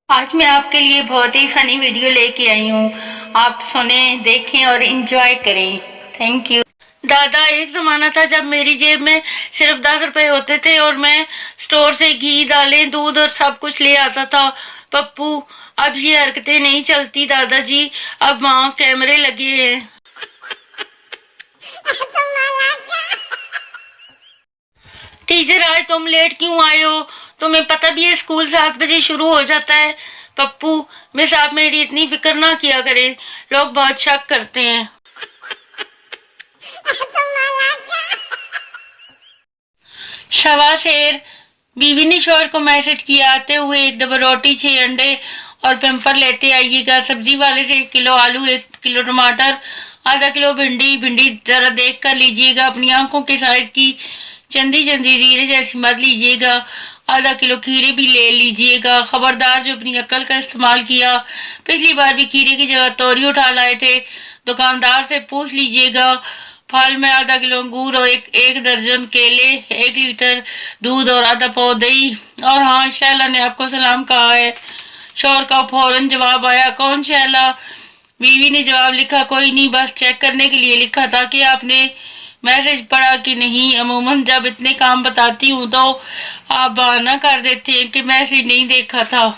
آج میں آپ کے لیے بہت ہی فنی ویڈیو لے کے آئی ہوں. آپ سنیں، دیکھیں اور انجوائے کریں. Thank you. دادا، ایک زمانہ تھا جب میری جیب میں صرف 10 روپے ہوتے تھے اور میں اسٹور سے گھی، دالیں، دودھ اور سب کچھ لے آتا تھا. پپو، اب یہ حرکتیں نہیں چلتی دادا جی. اب وہاں کیمرے لگے ہیں. ٹیچر، آج تم لیٹ کیوں آئے ہو؟ تمہیں پتہ بھی ہے اسکول 7 بجے شروع ہو جاتا ہے. پپو، مس آپ میری اتنی فکر نہ کیا کریں، لوگ بہت شک کرتے ہیں. شاباش شیر. بیوی نے شوہر کو میسج کیا، آتے ہوئے 1 ڈبل روٹی، 6 انڈے اور پیمپر لیتے آئیے گا. سبزی والے سے 1 کلو آلو، 1 کلو ٹماٹر، آدھا کلو بھنڈی ذرا دیکھ کر لیجیے گا، اپنی آنکھوں کے سائز کی. چندی زیرے جیسی مت لیجیے گا. آدھا کلو کھیرے بھی لے لیجیے گا. خبردار جو اپنی عقل کا استعمال کیا. پچھلی بار بھی کھیرے کی جگہ توری اٹھا لائے تھے. دکاندار سے پوچھ لیجیے گا. پھل میں آدھا کلو انگور اور 1 درجن کیلے، 1 لیٹر دودھ اور آدھا پاؤ دہی. اور ہاں، شیلا نے آپ کو سلام کہا ہے. شوہر کا فوراً جواب آیا، کون شیلا؟ بیوی نے جواب لکھا، کوئی نہیں، بس چیک کرنے کے لیے لکھا تھا کہ آپ نے میسج پڑھا کہ نہیں. عموماً جب اتنے کام بتاتی ہوں تو آپ بہانہ کر دیتے ہیں کہ میسج نہیں دیکھا تھا.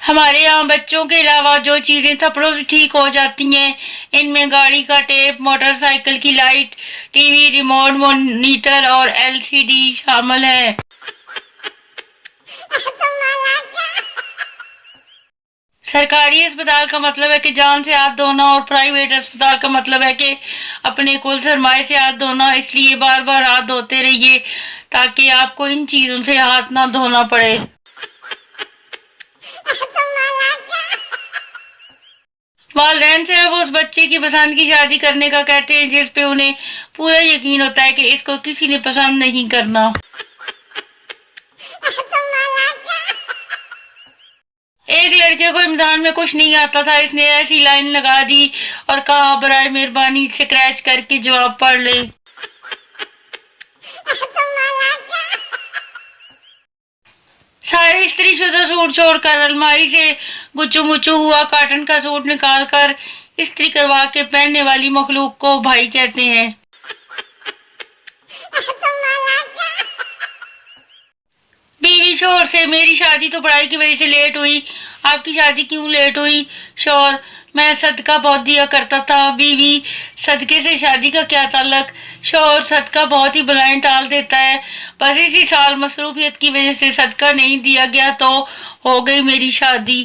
ہمارے یہاں بچوں کے علاوہ جو چیزیں تھپڑوں سے ٹھیک ہو جاتی ہیں، ان میں گاڑی کا ٹیپ، موٹر سائیکل کی light, T V remote, monitor اور LCD شامل ہے. سرکاری اسپتال کا مطلب ہے کہ جان سے ہاتھ دھونا، اور پرائیویٹ اسپتال کا مطلب ہے کہ اپنے کل سرمایے سے ہاتھ دھونا. اس لیے بار بار ہاتھ دھوتے رہیے تاکہ آپ کو ان چیزوں سے ہاتھ نہ دھونا پڑے. والدین صرف اس بچے کی پسند کی شادی کرنے کا کہتے ہیں جس پہ انہیں پورا یقین ہوتا ہے کہ اس کو کسی نے پسند نہیں کرنا. ایک لڑکے کو امتحان میں کچھ نہیں آتا تھا. اس نے ایسی لائن لگا دی اور کہا، برائے مہربانی اسکریچ کر کے جواب پڑھ لیں. سارے استری شدہ سوٹ چھوڑ کر الماری سے گچو مچو ہوا کاٹن کا سوٹ نکال کر استری کروا کے پہننے والی مخلوق کو بھائی کہتے ہیں. بیوی شوہر سے، میری شادی تو پڑھائی کی وجہ سے لیٹ ہوئی، آپ کی شادی کیوں لیٹ ہوئی؟ شوہر، میں صدقہ بہت دیا کرتا تھا. بیوی، صدقے سے شادی کا کیا تعلق؟ شوہر، صدقہ بہت ہی بلائیں ٹال دیتا ہے. بس اسی سال مصروفیت کی وجہ سے صدقہ نہیں دیا گیا تو ہو گئی میری شادی.